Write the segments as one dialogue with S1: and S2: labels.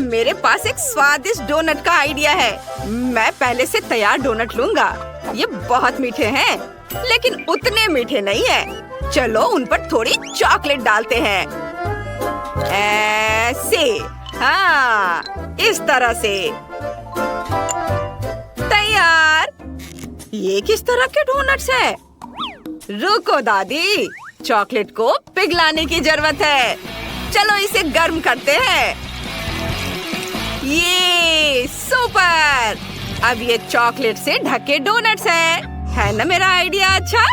S1: मेरे पास एक स्वादिष्ट डोनट का आइडिया है। मैं पहले से तैयार डोनट लूंगा। ये बहुत मीठे हैं, लेकिन उतने मीठे नहीं है। चलो उन पर थोड़ी चॉकलेट डालते हैं। ऐसे, हाँ, इस तरह से। तैयार। ये किस तरह के डोनट्स हैं? रुको दादी, चॉकलेट को पिघलाने की जरूरत है। चलो इसे गर्म करते हैं। ये सुपर! अब ये चॉकलेट से ढके डोनट्स हैं। है ना मेरा आइडिया अच्छा?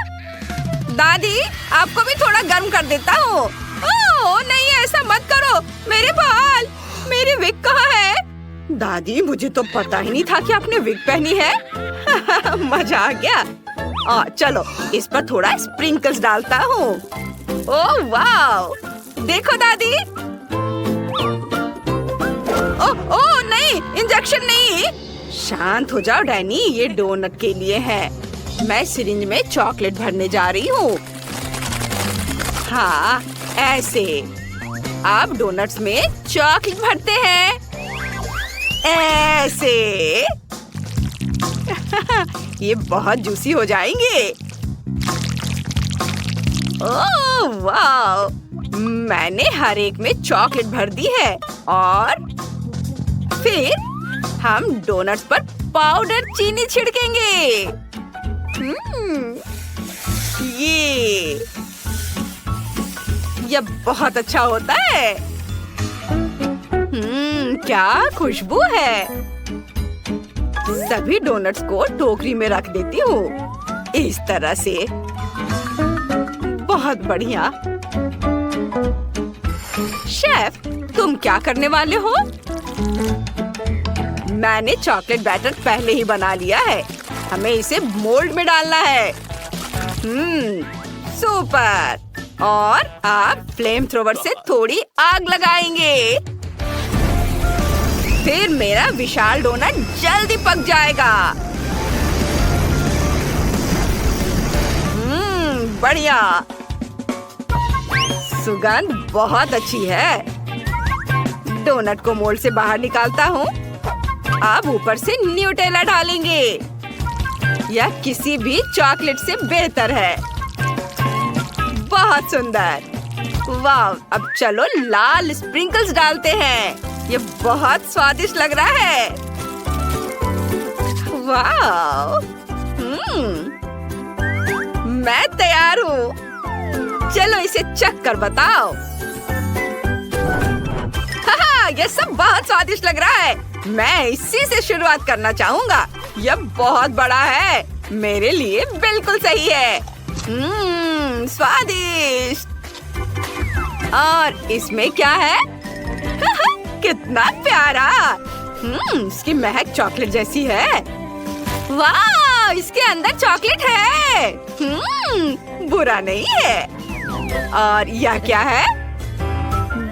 S1: दादी, आपको भी थोड़ा गर्म कर देता हूँ। ओह नहीं, ऐसा मत करो। मेरे बाल, मेरी विग कहाँ है? दादी, मुझे तो पता ही नहीं था कि आपने विग पहनी है। मजा आ गया। चलो इस पर थोड़ा स्प्रिंकल्स डालता हूँ। ओह वाव! देखो दादी। ओह नहीं, इंजेक्शन नहीं। शांत हो जाओ डैनी, ये डोनट के लिए है। मैं सिरिंज में चॉकलेट भरने जा रही हूँ। हाँ, ऐसे। आप डोनट्स में चॉकलेट भरते हैं। ऐसे। ये बहुत जूसी हो जाएंगे। ओह वाव! मैंने हर एक में चॉकलेट भर दी है और फिर हम डोनट्स पर पाउडर चीनी छिड़केंगे। ये बहुत अच्छा होता है। क्या खुशबू है। सभी डोनट्स को टोकरी में रख देती हूँ, इस तरह से। बहुत बढ़िया। शेफ, तुम क्या करने वाले हो? मैंने चॉकलेट बैटर पहले ही बना लिया है। हमें इसे मोल्ड में डालना है। सुपर! और आप फ्लेम थ्रोवर से थोड़ी आग लगाएंगे। फिर मेरा विशाल डोनट जल्दी पक जाएगा। बढ़िया। सुगंध बहुत अच्छी है। डोनट को मोल्ड से बाहर निकालता हूँ। अब ऊपर से न्यूटेला डालेंगे। यह किसी भी चॉकलेट से बेहतर है। बहुत सुंदर। वाव! अब चलो लाल स्प्रिंकल्स डालते हैं। ये बहुत स्वादिष्ट लग रहा है। वाव! मैं तैयार हूँ। चलो इसे चख कर बताओ। ये सब बहुत स्वादिष्ट लग रहा है। मैं इसी से शुरुआत करना चाहूँगा। यह बहुत बड़ा है। मेरे लिए बिल्कुल सही है। स्वादिष्ट। और इसमें क्या है? कितना प्यारा। इसकी महक चॉकलेट जैसी है। वाह! इसके अंदर चॉकलेट है। बुरा नहीं है। और यह क्या है?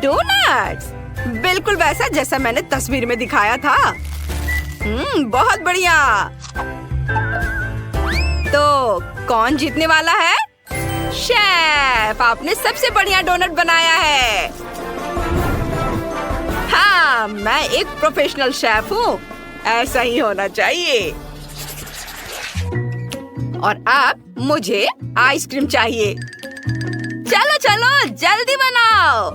S1: डोनट्स। बिल्कुल वैसा जैसा मैंने तस्वीर में दिखाया था। बहुत बढ़िया। तो कौन जीतने वाला है? शेफ, आपने सबसे बढ़िया डोनट बनाया है। हाँ, मैं एक प्रोफेशनल शेफ हूँ। ऐसा ही होना चाहिए। और अब मुझे आइसक्रीम चाहिए। चलो चलो जल्दी बनाओ।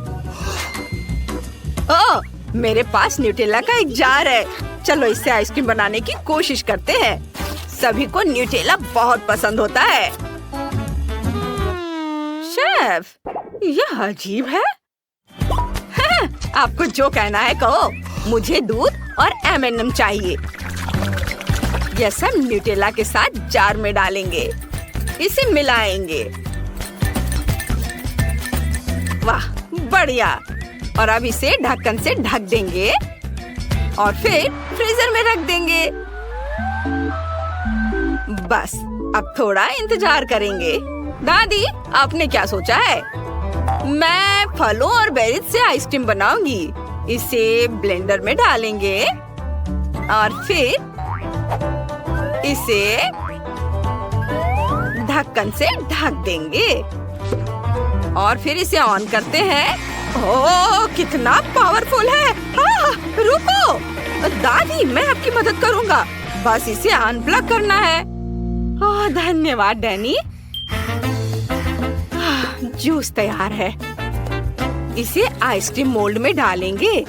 S1: ओह, मेरे पास न्यूटेला का एक जार है। चलो इससे आइसक्रीम बनाने की कोशिश करते हैं। सभी को न्यूटेला बहुत पसंद होता है। शेफ, यह अजीब है। आपको जो कहना है कहो। मुझे दूध और M&M चाहिए। यह सब न्यूटेला के साथ जार में डालेंगे। इसे मिलाएंगे। वाह, बढ़िया। और अब इसे ढक्कन से ढक देंगे और फिर फ्रीजर में रख देंगे। बस अब थोड़ा इंतजार करेंगे। दादी, आपने क्या सोचा है? मैं फलों और बेरीज से आइसक्रीम बनाऊंगी। इसे ब्लेंडर में डालेंगे और फिर इसे ढक्कन से ढक देंगे और फिर इसे ऑन करते हैं। ओह, कितना पावरफुल है। रुको दादी, मैं आपकी मदद करूँगा। बस इसे अनप्लग करना है। धन्यवाद डैनी। जूस तैयार है। इसे आइसक्रीम मोल्ड में डालेंगे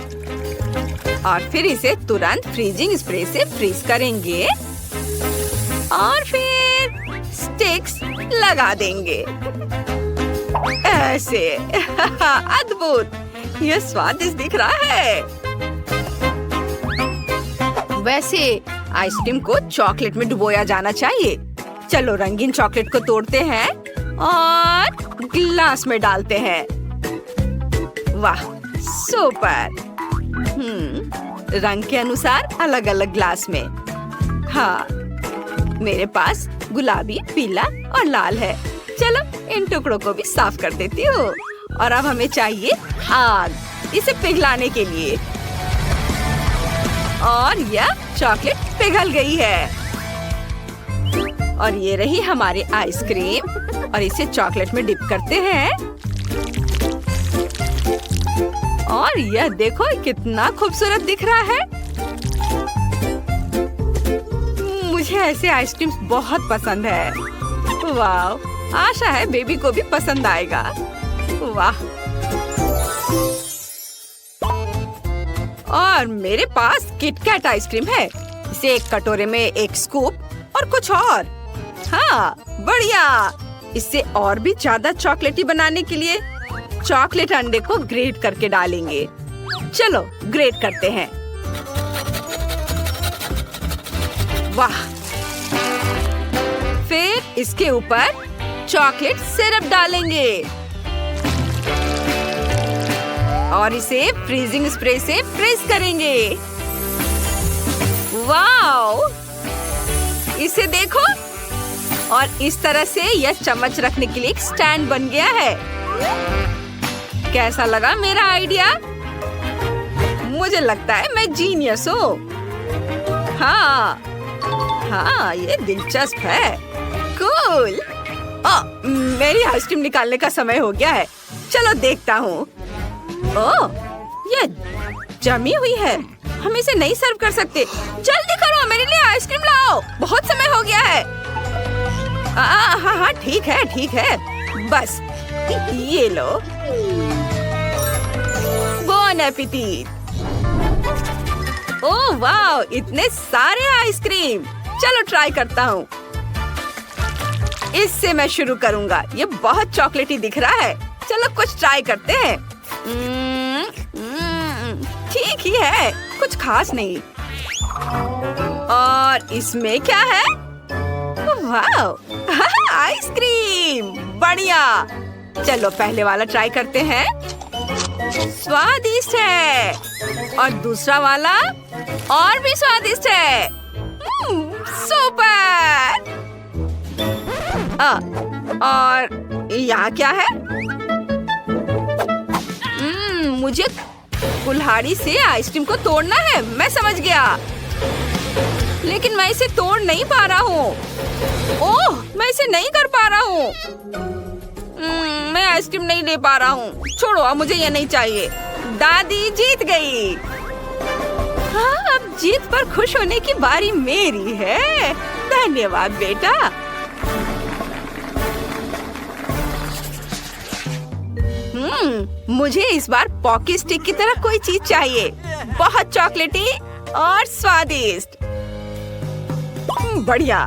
S1: और फिर इसे तुरंत फ्रीजिंग स्प्रे से फ्रीज करेंगे और फिर स्टिक्स लगा देंगे ऐसे। अद्भुत, यह स्वादिष्ट दिख रहा है। वैसे आइसक्रीम को चॉकलेट में डुबोया जाना चाहिए। चलो रंगीन चॉकलेट को तोड़ते हैं और ग्लास में डालते हैं। वाह, सुपर। रंग के अनुसार अलग अलग ग्लास में। हाँ, मेरे पास गुलाबी, पीला और लाल है। चलो इन टुकड़ों को भी साफ कर देती हूँ। और अब हमें चाहिए आग, इसे पिघलाने के लिए। और यह चॉकलेट पिघल गई है। और ये रही हमारी आइसक्रीम। और इसे चॉकलेट में डिप करते हैं। और यह देखो कितना खूबसूरत दिख रहा है। मुझे ऐसे आइसक्रीम बहुत पसंद है। वाह, आशा है बेबी को भी पसंद आएगा। वाह। और मेरे पास किटकैट आइसक्रीम है। इसे एक कटोरे में एक स्कूप और कुछ और। हाँ, बढ़िया। इससे और भी ज्यादा चॉकलेटी बनाने के लिए चॉकलेट अंडे को ग्रेट करके डालेंगे। चलो ग्रेट करते हैं। वाह। फिर इसके ऊपर चॉकलेट सिरप डालेंगे और इसे फ्रीजिंग स्प्रे से फ्रीज करेंगे। वाओ, इसे देखो। और इस तरह से यह चम्मच रखने के लिए एक स्टैंड बन गया है। कैसा लगा मेरा आइडिया? मुझे लगता है मैं जीनियस हूँ। हाँ, ये दिलचस्प है। कूल। मेरी आइसक्रीम निकालने का समय हो गया है। चलो देखता हूँ। ओह, ये जमी हुई है। हम इसे नहीं सर्व कर सकते। जल्दी करो, मेरे लिए आइसक्रीम लाओ। बहुत समय हो गया है। हाँ, ठीक है। बस ये लो। Bone appétit. ओह वाह, इतने सारे आइसक्रीम। चलो ट्राई करता हूँ। इससे मैं शुरू करूँगा। ये बहुत चॉकलेटी दिख रहा है। चलो कुछ ट्राई करते हैं। ठीक ही है, कुछ खास नहीं। और इसमें क्या है? वाह, आइसक्रीम। बढ़िया। चलो पहले वाला ट्राई करते हैं। स्वादिष्ट है। और दूसरा वाला और भी स्वादिष्ट है। सुपर। और यहाँ क्या है? मुझे कुल्हाड़ी से आइसक्रीम को तोड़ना है। मैं समझ गया, लेकिन मैं इसे तोड़ नहीं पा रहा हूँ। ओह, मैं इसे नहीं कर पा रहा हूँ। मैं आइसक्रीम नहीं ले पा रहा हूँ। छोड़ो, अब मुझे ये नहीं चाहिए। दादी जीत गई। हाँ, अब जीत पर खुश होने की बारी मेरी है। धन्यवाद बेटा। मुझे इस बार पॉकी स्टिक की तरह कोई चीज चाहिए। बहुत चॉकलेटी और स्वादिष्ट। बढ़िया।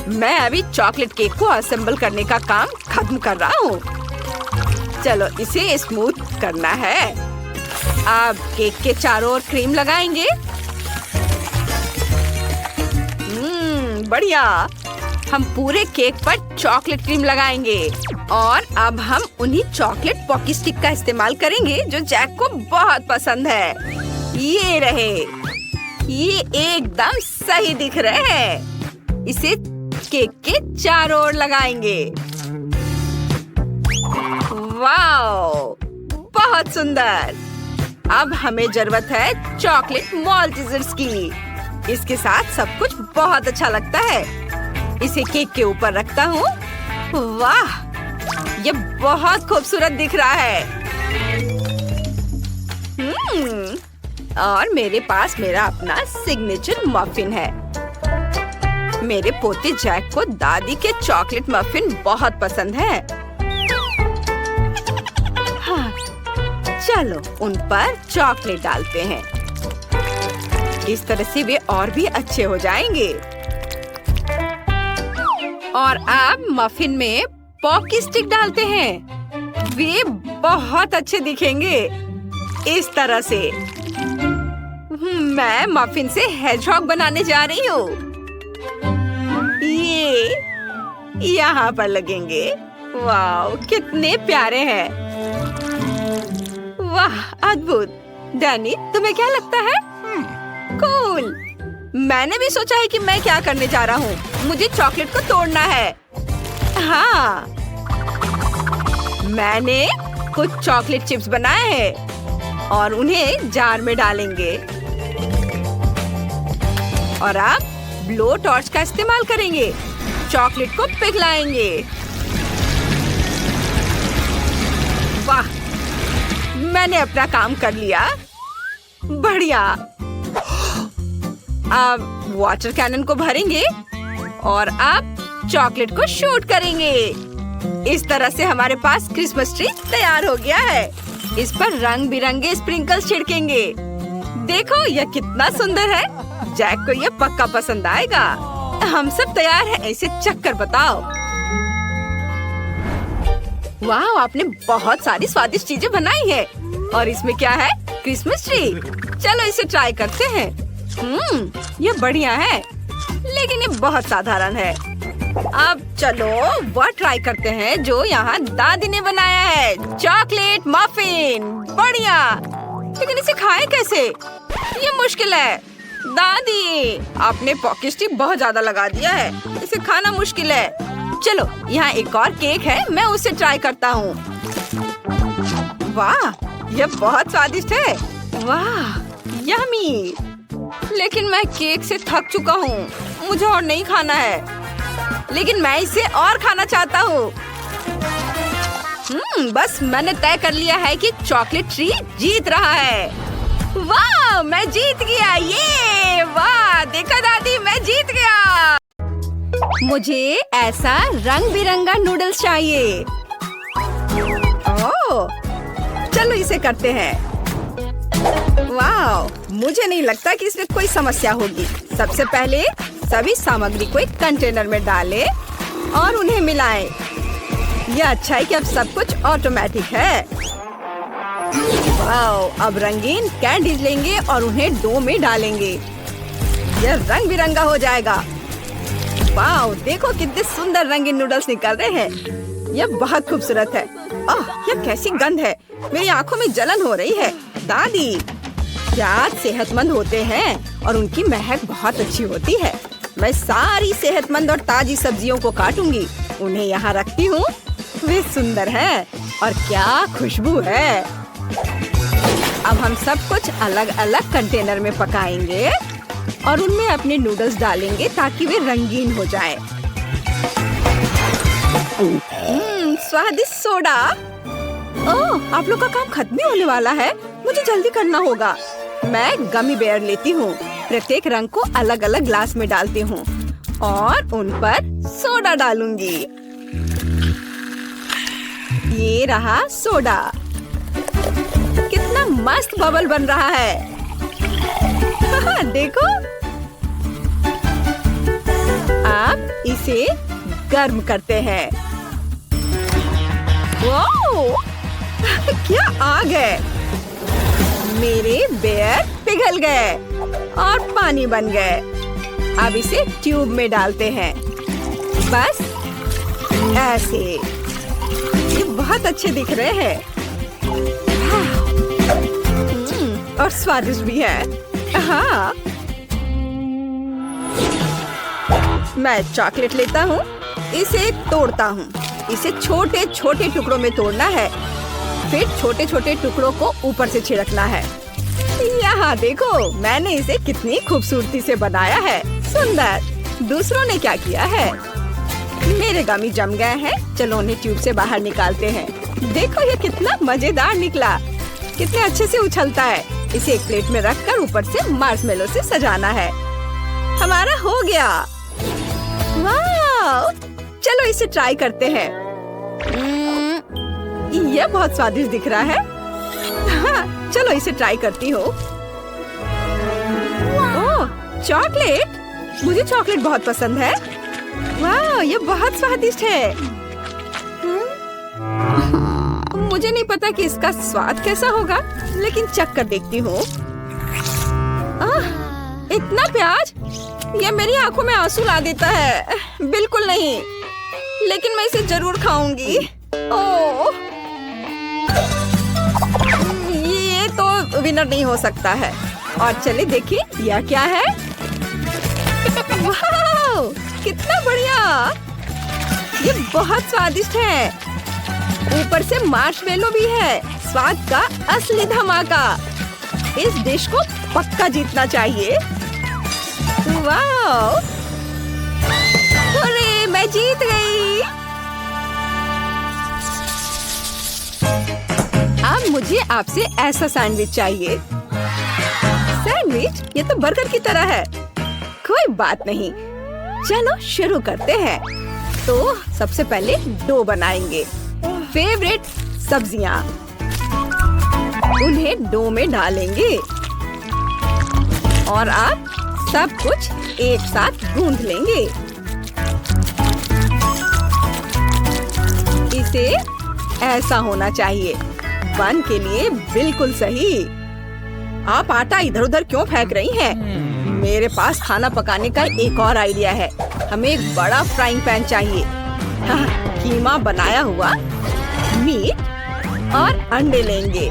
S1: मैं अभी चॉकलेट केक को असेंबल करने का काम खत्म कर रहा हूँ। चलो इसे स्मूथ करना है। अब केक के चारों ओर क्रीम लगाएंगे। बढ़िया। हम पूरे केक पर चॉकलेट क्रीम लगाएंगे और अब हम उन्हीं चॉकलेट पॉकी स्टिक का इस्तेमाल करेंगे जो जैक को बहुत पसंद है। ये रहे। ये एकदम सही दिख रहे हैं। इसे केक के चारों ओर लगाएंगे। वाओ, बहुत सुंदर। अब हमें जरूरत है चॉकलेट माल्टेजर्स की। इसके साथ सब कुछ बहुत अच्छा लगता है। इसे केक के ऊपर रखता हूँ। वाह, ये बहुत खूबसूरत दिख रहा है। और मेरे पास मेरा अपना सिग्नेचर मफिन है। मेरे पोते जैक को दादी के चॉकलेट मफिन बहुत पसंद है। हाँ, चलो उन पर चॉकलेट डालते हैं। इस तरह से वे और भी अच्छे हो जाएंगे। और अब मफिन में पॉकी स्टिक डालते हैं। वे बहुत अच्छे दिखेंगे इस तरह से। मैं मफिन से हेजहॉग बनाने जा रही हूँ। ये यहाँ पर लगेंगे। वाह, कितने प्यारे हैं। वाह, अद्भुत। डैनी, तुम्हें क्या लगता है? कूल। मैंने भी सोचा है कि मैं क्या करने जा रहा हूँ। मुझे चॉकलेट को तोड़ना है। हाँ, मैंने कुछ चॉकलेट चिप्स बनाए हैं और उन्हें जार में डालेंगे। और अब ब्लो टॉर्च का इस्तेमाल करेंगे। चॉकलेट को पिघलाएंगे। वाह, मैंने अपना काम कर लिया। बढ़िया। अब वाटर कैनन को भरेंगे और अब चॉकलेट को शूट करेंगे। इस तरह से हमारे पास क्रिसमस ट्री तैयार हो गया है। इस पर रंग बिरंगे स्प्रिंकल्स छिड़केंगे। देखो, यह कितना सुंदर है। जैक को यह पक्का पसंद आएगा। हम सब तैयार हैं। इसे चक्कर बताओ। वाह, आपने बहुत सारी स्वादिष्ट चीजें बनाई है। और इसमें क्या है? Christmas tree. चलो इसे ट्राई करते हैं। ये बढ़िया है, लेकिन ये बहुत साधारण है। अब चलो वह ट्राई करते हैं जो यहाँ दादी ने बनाया है। Chocolate muffin. बढ़िया, लेकिन इसे खाएं कैसे? ये मुश्किल है। दादी, आपने पॉकी स्टिक बहुत ज्यादा लगा दिया है। इसे खाना मुश्किल है। चलो, यहाँ एक और केक है, मैं उसे ट्राई करता हूँ। वाह, यह बहुत स्वादिष्ट है। वाह, यम्मी। लेकिन मैं केक से थक चुका हूँ। मुझे और नहीं खाना है, लेकिन मैं इसे और खाना चाहता हूँ। बस मैंने तय कर लिया है कि चॉकलेट ट्री जीत रहा है। वाह, मैं जीत गया। ये वाह, देखा दादी, मैं जीत गया। मुझे ऐसा रंग बिरंगा नूडल्स चाहिए। ओह, चलो इसे करते हैं। वाह, मुझे नहीं लगता कि इसमें कोई समस्या होगी। सबसे पहले सभी सामग्री को एक कंटेनर में डालें और उन्हें मिलाएं। यह अच्छा है कि अब सब कुछ ऑटोमेटिक है। वाह, अब रंगीन कैंडीज लेंगे और उन्हें डो में डालेंगे। यह रंग बिरंगा हो जाएगा। वाह, देखो कितने सुंदर रंगीन नूडल्स निकल रहे हैं। यह बहुत खूबसूरत है। ओह, यह कैसी गंध है। मेरी आंखों में जलन हो रही है। दादी, प्याज सेहतमंद होते हैं और उनकी महक बहुत अच्छी होती है। मैं सारी सेहतमंद और ताजी सब्जियों को काटूंगी। उन्हें यहाँ रखती हूँ। वे सुंदर हैं और क्या खुशबू है। अब हम सब कुछ अलग अलग कंटेनर में पकाएंगे और उनमें अपने नूडल्स डालेंगे ताकि वे रंगीन हो जाएं। स्वादिष्ट सोडा। ओह, आप लोग का काम खत्म होने वाला है। मुझे जल्दी करना होगा। मैं गमी बेयर लेती हूँ। प्रत्येक रंग को अलग अलग ग्लास में डालती हूँ और उन पर सोडा डालूंगी। ये रहा सोडा। कितना मस्त बबल बन रहा है। देखो, अब इसे गर्म करते हैं। वाह, क्या आग है। मेरे बेयर पिघल गए और पानी बन गए। अब इसे ट्यूब में डालते हैं। बस ऐसे। ये बहुत अच्छे दिख रहे हैं। और स्वादिष्ट भी है। हाँ, मैं चॉकलेट लेता हूँ, इसे तोड़ता हूँ। इसे छोटे छोटे टुकड़ों में तोड़ना है। फिर छोटे छोटे टुकड़ों को ऊपर से छिड़कना है। यहाँ देखो, मैंने इसे कितनी खूबसूरती से बनाया है। सुंदर। दूसरों ने क्या किया है? मेरे गमी जम गए हैं। चलो उन्हें ट्यूब से बाहर निकालते हैं। देखो, ये कितना मजेदार निकला। कितने अच्छे से उछलता है। इसे एक प्लेट में रखकर ऊपर से मार्शमेलो से सजाना है। हमारा हो गया। वाह! चलो इसे ट्राई करते हैं। यह बहुत स्वादिष्ट दिख रहा है। हाँ, चलो इसे ट्राई करती हूँ। ओह, चॉकलेट! मुझे चॉकलेट बहुत पसंद है। वाह, ये बहुत स्वादिष्ट है। मुझे नहीं पता कि इसका स्वाद कैसा होगा, लेकिन चख कर देखती हूँ। इतना प्याज! यह मेरी आंखों में आंसू ला देता है। बिल्कुल नहीं, लेकिन मैं इसे जरूर खाऊंगी। ओह, ये तो विनर नहीं हो सकता है। और चलिए देखिए यह क्या है। वाह, कितना बढ़िया! ये बहुत स्वादिष्ट है। ऊपर से मार्शमेलो भी है। स्वाद का असली धमाका। इस डिश को पक्का जीतना चाहिए। वाह! अरे, मैं जीत गई। अब मुझे आपसे ऐसा सैंडविच चाहिए। सैंडविच? ये तो बर्गर की तरह है। कोई बात नहीं, चलो शुरू करते हैं। तो सबसे पहले डो बनाएंगे। फेवरेट सब्जियां, उन्हें डो में डालेंगे और आप सब कुछ एक साथ गूंथ लेंगे। इसे ऐसा होना चाहिए। बन के लिए बिल्कुल सही। आप आटा इधर उधर क्यों फेंक रही हैं? मेरे पास खाना पकाने का एक और आइडिया है। हमें एक बड़ा फ्राइंग पैन चाहिए। कीमा बनाया हुआ मीट और अंडे लेंगे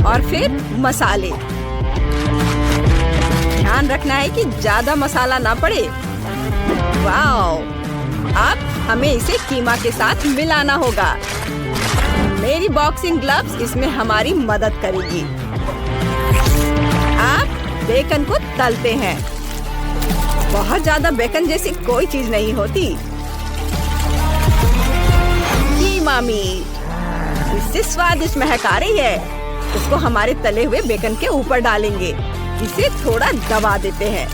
S1: और फिर मसाले। ध्यान रखना है कि ज्यादा मसाला ना पड़े। वाओ! अब हमें इसे कीमा के साथ मिलाना होगा। मेरी बॉक्सिंग ग्लव्स इसमें हमारी मदद करेगी। अब बेकन को तलते हैं। बहुत ज्यादा बेकन जैसी कोई चीज नहीं होती। कीमा मीट इससे स्वादिष्ट महक आ रही है। उसको हमारे तले हुए बेकन के ऊपर डालेंगे। इसे थोड़ा दबा देते हैं।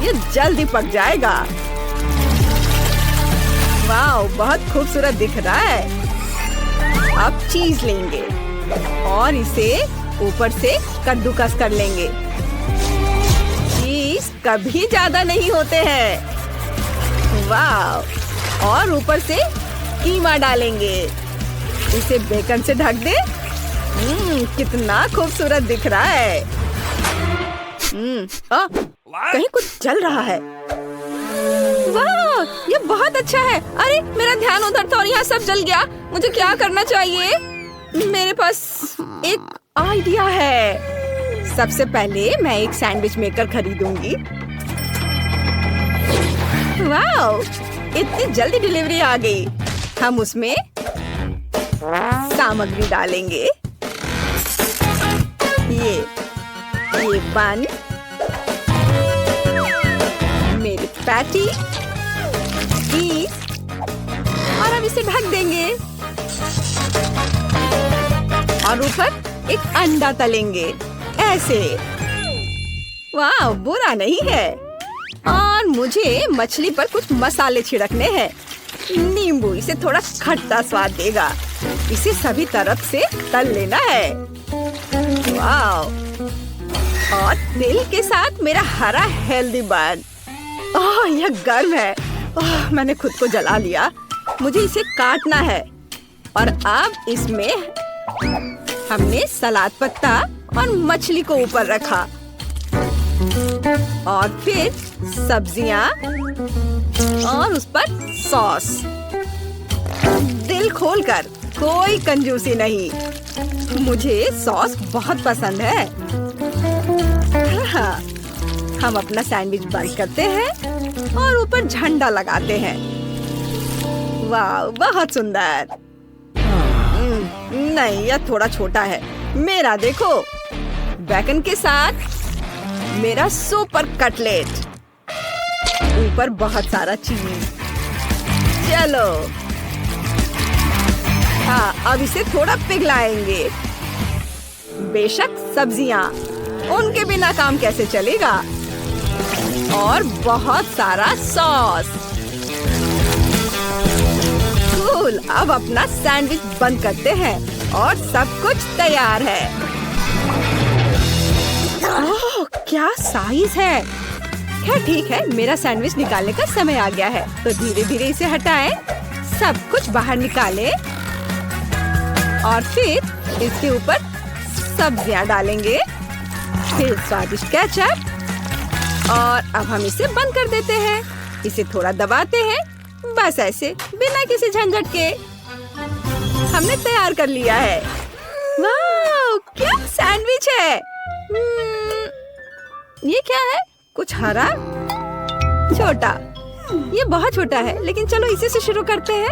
S1: ये जल्दी पक जाएगा। वाओ, बहुत खूबसूरत दिख रहा है। अब चीज लेंगे और इसे ऊपर से कद्दूकस कर लेंगे। चीज कभी ज्यादा नहीं होते हैं। वाह! और ऊपर से कीमा डालेंगे। इसे बेकन से ढक दे। कितना खूबसूरत दिख रहा है। कहीं कुछ जल रहा है। वाह, ये बहुत अच्छा है। अरे, मेरा ध्यान उधर था और यहाँ सब जल गया। मुझे क्या करना चाहिए? मेरे पास एक आइडिया है। सबसे पहले मैं एक सैंडविच मेकर खरीदूंगी। वाह, इतनी जल्दी डिलीवरी आ गई। हम उसमें सामग्री डालेंगे। ये बन, मेरी पैटी, चीज और अब इसे ढक देंगे और ऊपर एक अंडा तलेंगे ऐसे। वाह, बुरा नहीं है। और मुझे मछली पर कुछ मसाले छिड़कने हैं। नींबू इसे थोड़ा खट्टा स्वाद देगा। इसे सभी तरफ से तल लेना है। वाह! और तिल के साथ मेरा हरा हेल्दी बन। ओह, यह गर्म है। ओह, मैंने खुद को जला लिया। मुझे इसे काटना है। और अब इसमें हमने सलाद पत्ता और मछली को ऊपर रखा और फिर सब्जियां और उस पर सॉस। दिल खोलकर, कोई कंजूसी नहीं। मुझे सॉस बहुत पसंद है। हाँ, हम अपना सैंडविच बंद करते हैं और ऊपर झंडा लगाते हैं। वाह, बहुत सुंदर। नहीं, यह थोड़ा छोटा है। मेरा देखो, बेकन के साथ मेरा सुपर कटलेट, ऊपर बहुत सारा चीज। चलो, हाँ, अब इसे थोड़ा पिघलाएंगे। बेशक सब्जियाँ, उनके बिना काम कैसे चलेगा। और बहुत सारा सॉस। कूल, अब अपना सैंडविच बंद करते हैं और सब कुछ तैयार है। ओह, क्या साइज है। खैर ठीक है, मेरा सैंडविच निकालने का समय आ गया है, तो धीरे धीरे इसे हटाएं, सब कुछ बाहर निकालें और फिर इसके ऊपर सब्जियां डालेंगे, फिर स्वादिष्ट केचप और अब हम इसे बंद कर देते हैं। इसे थोड़ा दबाते हैं, बस ऐसे बिना किसी झंझट के हमने तैयार कर लिया है। वाह, क्या सैंडविच है। ये क्या है? कुछ हरा, छोटा। ये बहुत छोटा है, लेकिन चलो इसी से शुरू करते हैं।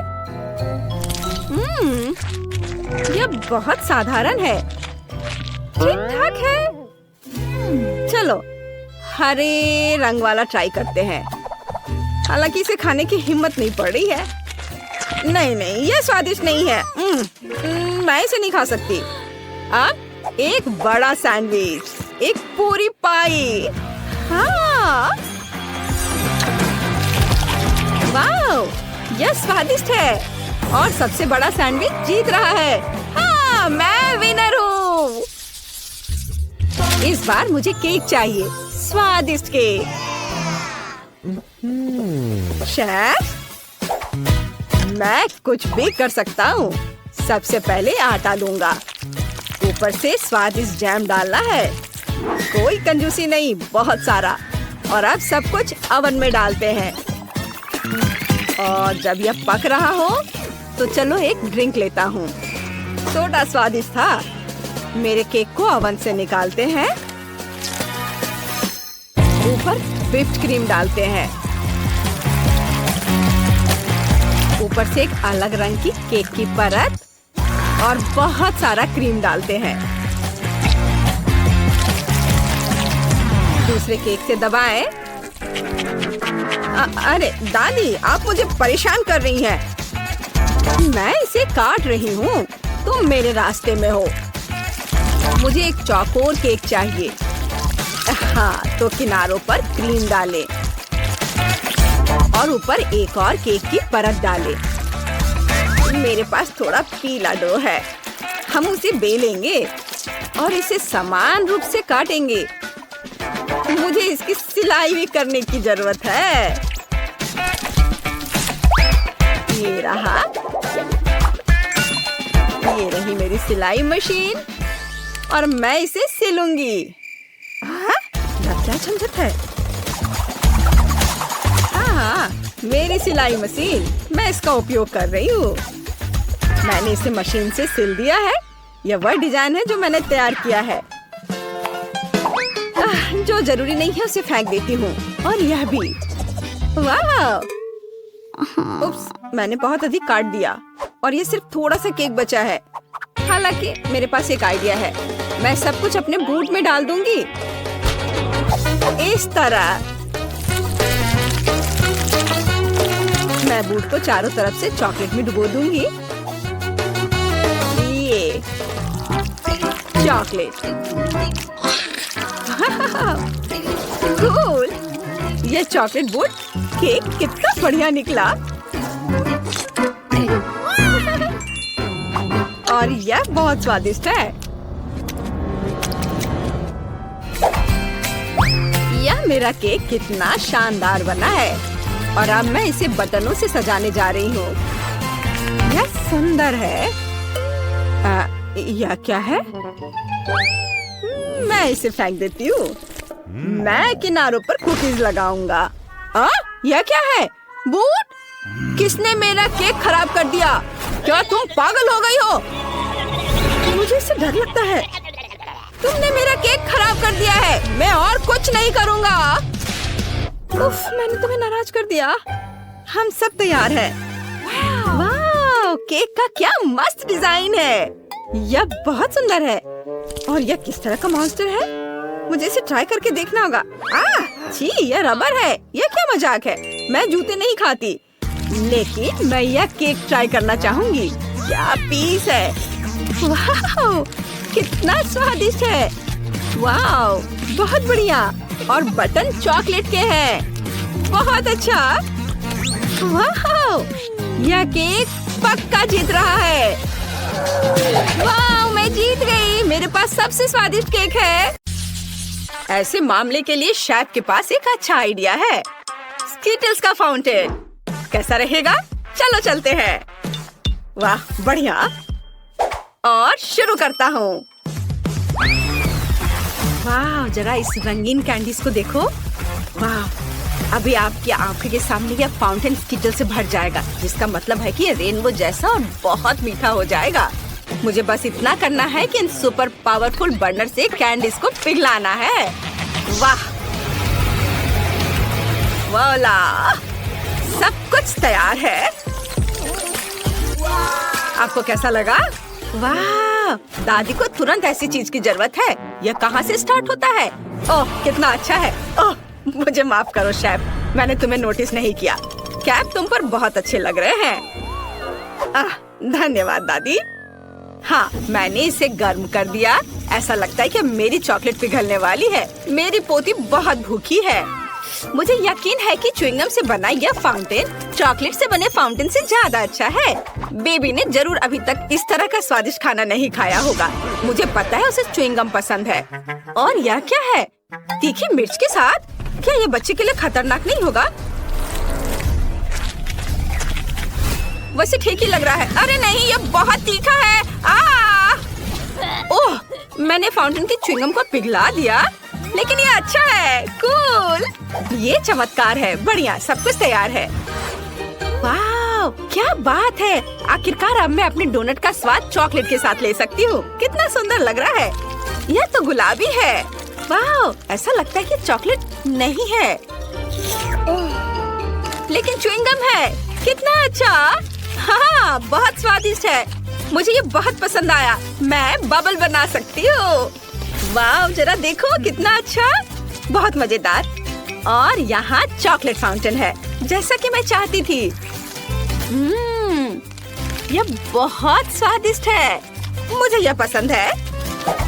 S1: ये बहुत साधारण है, ठीक ठाक है। चलो हरे रंग वाला ट्राई करते हैं। हालांकि इसे खाने की हिम्मत नहीं पड़ रही है। नहीं नहीं, ये स्वादिष्ट नहीं है। मैं इसे नहीं खा सकती। अब एक बड़ा सैंडविच, एक पूरी पाई। हाँ, वाह, यह स्वादिष्ट है और सबसे बड़ा सैंडविच जीत रहा है। हाँ, मैं विनर हूँ। इस बार मुझे केक चाहिए, स्वादिष्ट केक। शेफ, मैं कुछ भी कर सकता हूँ। सबसे पहले आटा लूंगा, ऊपर से स्वादिष्ट जैम डालना है, कोई कंजूसी नहीं, बहुत सारा। और अब सब कुछ ओवन में डालते हैं और जब यह पक रहा हो तो चलो एक ड्रिंक लेता हूँ। सोडा स्वादिष्ट था। मेरे केक को ओवन से निकालते हैं, ऊपर व्हिप्ड क्रीम डालते हैं, ऊपर से एक अलग रंग की केक की परत और बहुत सारा क्रीम डालते हैं। दूसरे केक से दबाएं। अरे दादी, आप मुझे परेशान कर रही हैं। मैं इसे काट रही हूँ, तुम मेरे रास्ते में हो। मुझे एक चौकोर केक चाहिए। हाँ, तो किनारों पर क्रीम डालें और ऊपर एक और केक की परत डालें। मेरे पास थोड़ा पीला डो है, हम उसे बेलेंगे और इसे समान रूप से काटेंगे। मुझे इसकी सिलाई भी करने की जरूरत है। ये रहा, ये रही मेरी सिलाई मशीन और मैं इसे सिलूंगी। क्या झंझट है। हाँ, मेरी सिलाई मशीन, मैं इसका उपयोग कर रही हूँ। मैंने इसे मशीन से सिल दिया है। यह वह डिजाइन है जो मैंने तैयार किया है। जो जरूरी नहीं है उसे फेंक देती हूँ, और यह भी। वाह, उप्स, मैंने बहुत अधिक काट दिया और ये सिर्फ थोड़ा सा केक बचा है। हालांकि मेरे पास एक आइडिया है, मैं सब कुछ अपने बूट में डाल दूंगी, इस तरह। मैं बूट को चारों तरफ से चॉकलेट में डुबो दूंगी। ये चॉकलेट, कूल। ये चॉकलेट बूट केक कितना बढ़िया निकला। और यह बहुत स्वादिष्ट है। यह मेरा केक कितना शानदार बना है और अब मैं इसे बटनों से सजाने जा रही हूँ। यह सुंदर है। यह क्या है? मैं इसे फेंक देती हूँ। मैं किनारों पर कुकीज लगाऊंगा। यह क्या है? बूट? किसने मेरा केक खराब कर दिया? क्या तुम पागल हो गई हो? मुझे इससे डर लगता है। तुमने मेरा केक खराब कर दिया है। मैं और कुछ नहीं करूँगा। उफ, मैंने तुम्हें नाराज कर दिया। हम सब तैयार हैं। वाह, केक का क्या मस्त डिजाइन है। यह बहुत सुंदर है। और यह किस तरह का मॉन्स्टर है? मुझे इसे ट्राई करके देखना होगा। छी, यह रबर है। यह क्या मजाक है? मैं जूते नहीं खाती, लेकिन मैं यह केक ट्राई करना चाहूंगी। क्या पीस है। वाह, कितना स्वादिष्ट है। वाह, बहुत बढ़िया। और बटन चॉकलेट के हैं। बहुत अच्छा। वाह, यह केक पक्का जीत रहा है। वाह, मैं जीत गई। मेरे पास सबसे स्वादिष्ट केक है। ऐसे मामले के लिए शेफ के पास एक अच्छा आइडिया है। स्किटल्स का फाउंटेन कैसा रहेगा? चलो चलते हैं। वाह, बढ़िया। और शुरू करता हूँ। वाह, जरा इस रंगीन कैंडीज को देखो। वाह, अभी आपकी आंखों के सामने यह फाउंटेन स्किटल से भर जाएगा, जिसका मतलब है कि ये रेनबो जैसा और बहुत मीठा हो जाएगा। मुझे बस इतना करना है कि इन सुपर पावरफुल बर्नर से कैंडीज को पिघलाना है। वाह, वाला, सब कुछ तैयार है। आपको कैसा लगा? वाह, दादी को तुरंत ऐसी चीज की जरूरत है। यह कहाँ से स्टार्ट होता है? ओह, कितना अच्छा है। ओह, मुझे माफ करो शेफ, मैंने तुम्हें नोटिस नहीं किया। कैप तुम पर बहुत अच्छे लग रहे हैं। धन्यवाद दादी। हाँ, मैंने इसे गर्म कर दिया। ऐसा लगता है कि मेरी चॉकलेट पिघलने वाली है। मेरी पोती बहुत भूखी है। मुझे यकीन है कि च्युइंगम से बना यह फाउंटेन चॉकलेट से बने फाउंटेन से ज्यादा अच्छा है। बेबी ने जरूर अभी तक इस तरह का स्वादिष्ट खाना नहीं खाया होगा। मुझे पता है उसे च्युइंगम पसंद है। और यह क्या है? तीखी मिर्च के साथ? क्या यह बच्चे के लिए खतरनाक नहीं होगा? वैसे ठीक ही लग रहा है। अरे नहीं, यह बहुत तीखा है। ओह, मैंने फाउंटेन की च्युइंगम को पिघला दिया, लेकिन ये अच्छा है। कूल, ये चमत्कार है। बढ़िया, सब कुछ तैयार है। वाह, क्या बात है। आखिरकार अब मैं अपने डोनट का स्वाद चॉकलेट के साथ ले सकती हूँ। कितना सुंदर लग रहा है। यह तो गुलाबी है। वाह, ऐसा लगता है कि चॉकलेट नहीं है, लेकिन च्युइंगम है। कितना अच्छा। हाँ, बहुत स्वादिष्ट है। मुझे ये बहुत पसंद आया। मैं बबल बना सकती हूँ। वाह, जरा देखो कितना अच्छा, बहुत मजेदार। और यहाँ चॉकलेट फाउंटेन है, जैसा कि मैं चाहती थी। यह बहुत स्वादिष्ट है। मुझे यह पसंद है।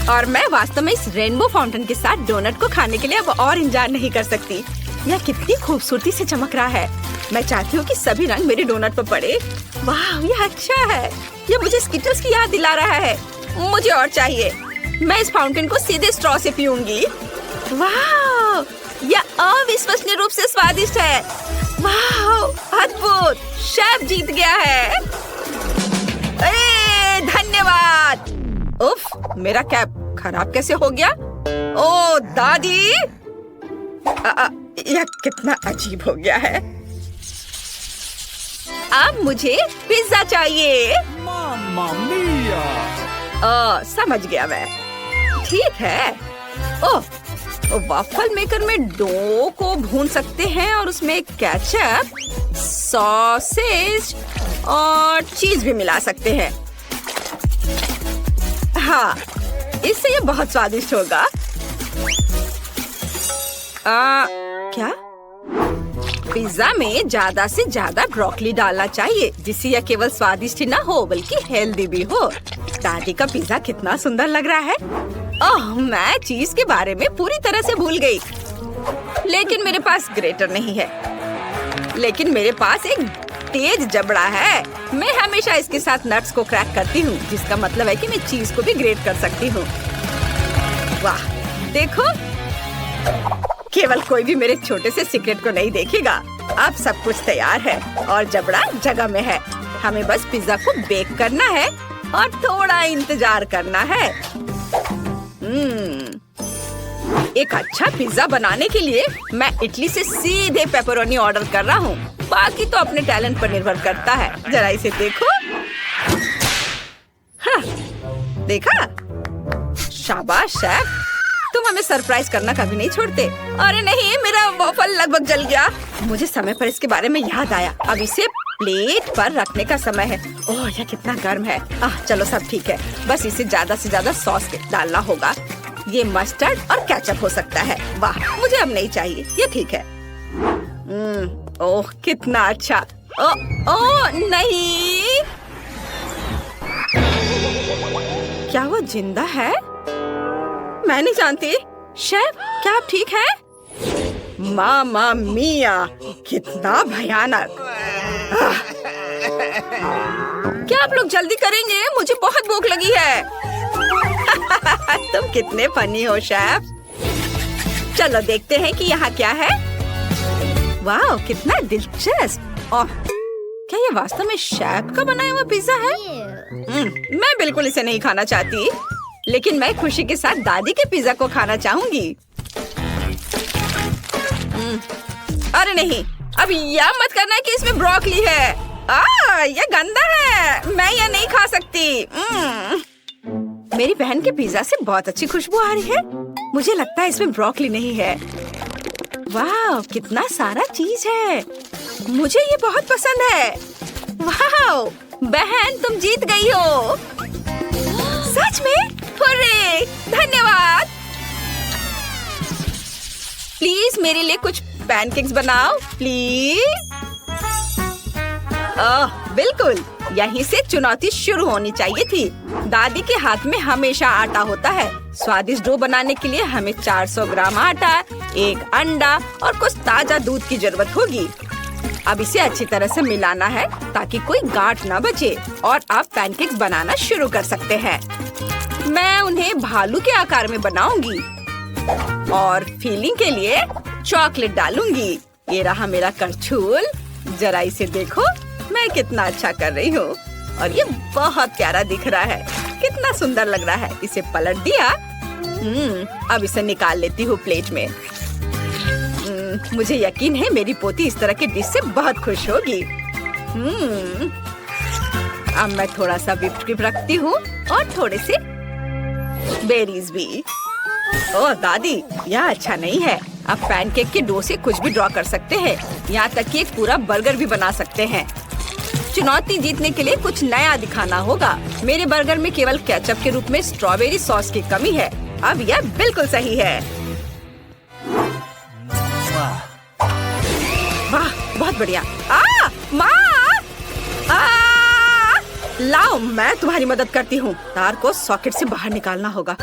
S1: और मैं वास्तव में इस रेनबो फाउंटेन के साथ डोनट को खाने के लिए अब और इंतजार नहीं कर सकती। यह कितनी खूबसूरती से चमक रहा है। मैं चाहती हूँ कि सभी रंग मेरे डोनट पर पड़े। वाह, यह अच्छा है। यह मुझे स्किटल्स की याद दिला रहा है। मुझे और चाहिए। मैं इस फाउंटेन को सीधे स्ट्रॉ से पीऊंगी। वाह, यह अविश्वसनीय रूप से स्वादिष्ट है। वाह, अद्भुत। शेफ जीत गया है। अरे धन्यवाद। उफ, मेरा कैप खराब कैसे हो गया? ओ दादी, यह कितना अजीब हो गया है। अब मुझे पिज्जा चाहिए।
S2: मामा मिया।
S1: समझ गया मैं। ठीक है। ओह, वाफल मेकर में डो को भून सकते हैं और उसमें केचप, सॉसेज और चीज भी मिला सकते हैं। हाँ, इससे ये बहुत स्वादिष्ट होगा। क्या? पिज्जा में ज्यादा से ज्यादा ब्रोकली डालना चाहिए, जिससे यह केवल स्वादिष्ट ही ना हो बल्कि हेल्दी भी हो। दादी का पिज्जा कितना सुंदर लग रहा है। ओह, मैं चीज के बारे में पूरी तरह से भूल गई। लेकिन मेरे पास ग्रेटर नहीं है। लेकिन मेरे पास एक तेज जबड़ा है। मैं हमेशा इसके साथ नट्स को क्रैक करती हूँ, जिसका मतलब है कि मैं चीज को भी ग्रेट कर सकती हूँ। वाह, देखो, केवल कोई भी मेरे छोटे से सीक्रेट को नहीं देखेगा। अब सब कुछ तैयार है और जबड़ा जगह में है। हमें बस पिज्जा को बेक करना है और थोड़ा इंतजार करना है। एक अच्छा पिज्जा बनाने के लिए मैं इटली से सीधे पेपरोनी ऑर्डर कर रहा हूँ। बाकी तो अपने टैलेंट पर निर्भर करता है। जरा इसे देखो। हाँ, देखा? शाबाश शेफ, तुम हमें सरप्राइज करना कभी नहीं छोड़ते। अरे नहीं, मेरा वॉफल लगभग जल गया। मुझे समय पर इसके बारे में याद आया। अब इसे प्लेट पर रखने का समय है। ओह, यह कितना गर्म है। चलो सब ठीक है। बस इसे ज्यादा से ज्यादा सॉस डालना होगा। ये मस्टर्ड और केचप हो सकता है। वाह, मुझे अब नहीं चाहिए। ये ठीक है। ओह, कितना अच्छा। ओह नहीं। क्या वो जिंदा है? मैं नहीं जानती। शेफ, क्या आप ठीक हैं? मामा मिया, कितना भयानक। क्या आप लोग जल्दी करेंगे? मुझे बहुत भूख लगी है। तुम कितने फनी हो शेफ। चलो देखते हैं कि यहाँ क्या है। वाह, कितना दिलचस्प। ओह, क्या ये वास्तव में शेफ का बनाया हुआ पिज्जा है? मैं बिल्कुल इसे नहीं खाना चाहती, लेकिन मैं खुशी के साथ दादी के पिज्जा को खाना चाहूंगी। अरे नहीं, अब यह मत करना कि इसमें ब्रोकली है। यह गंदा है, मैं यह नहीं खा सकती। मेरी बहन के पिज्जा से बहुत अच्छी खुशबू आ रही है। मुझे लगता है इसमें ब्रोकली नहीं है। वाह, कितना सारा चीज है। मुझे ये बहुत पसंद है। वाह, बहन तुम जीत गई हो। सच में? हुर्रे! धन्यवाद। प्लीज मेरे लिए कुछ पैनकेक्स बनाओ, प्लीज। बिल्कुल, यहीं से चुनौती शुरू होनी चाहिए थी। दादी के हाथ में हमेशा आटा होता है। स्वादिष्ट डो बनाने के लिए हमें 400 ग्राम आटा, 1 अंडा और कुछ ताजा दूध की जरूरत होगी। अब इसे अच्छी तरह से मिलाना है ताकि कोई गांठ न बचे, और आप पैनकेक्स बनाना शुरू कर सकते हैं। मैं उन्हें भालू के आकार में बनाऊंगी और फिलिंग के लिए चॉकलेट डालूंगी। ये रहा मेरा करछुल। जरा इसे देखो, मैं कितना अच्छा कर रही हूँ और ये बहुत प्यारा दिख रहा है। कितना सुंदर लग रहा है। इसे पलट दिया। अब इसे निकाल लेती हूँ प्लेट में। मुझे यकीन है मेरी पोती इस तरह के डिश से बहुत खुश होगी। अब मैं थोड़ा सा व्हिप्ड क्रीम रखती हूँ और थोड़े से बेरीज भी। ओह दादी, यह अच्छा नहीं है। आप पैनकेक के डो से कुछ भी ड्रॉ कर सकते हैं, यहाँ तक कि एक पूरा बर्गर भी बना सकते हैं। चुनौती जीतने के लिए कुछ नया दिखाना होगा। मेरे बर्गर में केवल केचप के रूप में स्ट्रॉबेरी सॉस की कमी है। अब यह बिल्कुल सही है। वाह, बहुत बढ़िया। माँ! लाओ, मैं तुम्हारी मदद करती हूँ। तार को सॉकेट से बाहर निकालना होगा।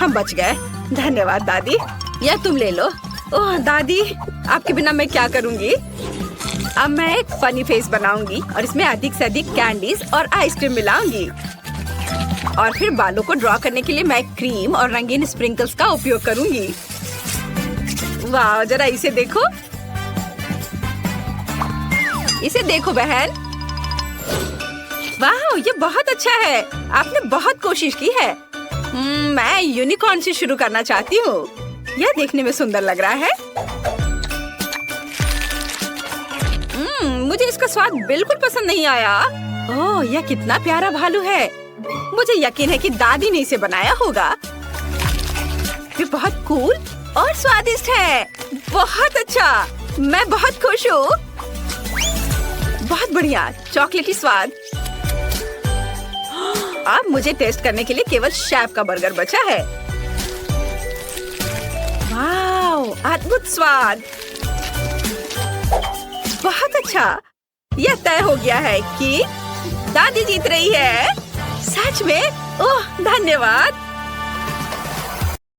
S1: हम बच गए। धन्यवाद दादी। यह तुम ले लो। ओह दादी, आपके बिना मैं क्या करूँगी? अब मैं एक फनी फेस बनाऊंगी और इसमें अधिक से अधिक कैंडीज और आइसक्रीम मिलाऊंगी। और फिर बालों को ड्रॉ करने के लिए मैं क्रीम और रंगीन स्प्रिंकल्स का उपयोग करूंगी। वाह, जरा इसे देखो। इसे देखो बहन। वाह, ये बहुत अच्छा है। आपने बहुत कोशिश की है। मैं यूनिकॉर्न से शुरू करना चाहती हूँ। यह देखने में सुंदर लग रहा है। मुझे इसका स्वाद बिल्कुल पसंद नहीं आया। ओह, यह कितना प्यारा भालू है। मुझे यकीन है कि दादी ने इसे बनाया होगा। ये बहुत कूल और स्वादिष्ट है। बहुत अच्छा, मैं बहुत खुश हूँ। बहुत बढ़िया, चॉकलेटी स्वाद। अब मुझे टेस्ट करने के लिए केवल शेफ का बर्गर बचा है। वाह, अद्भुत स्वाद। बहुत अच्छा। यह तय हो गया है कि दादी जीत रही है। सच में? ओह, धन्यवाद।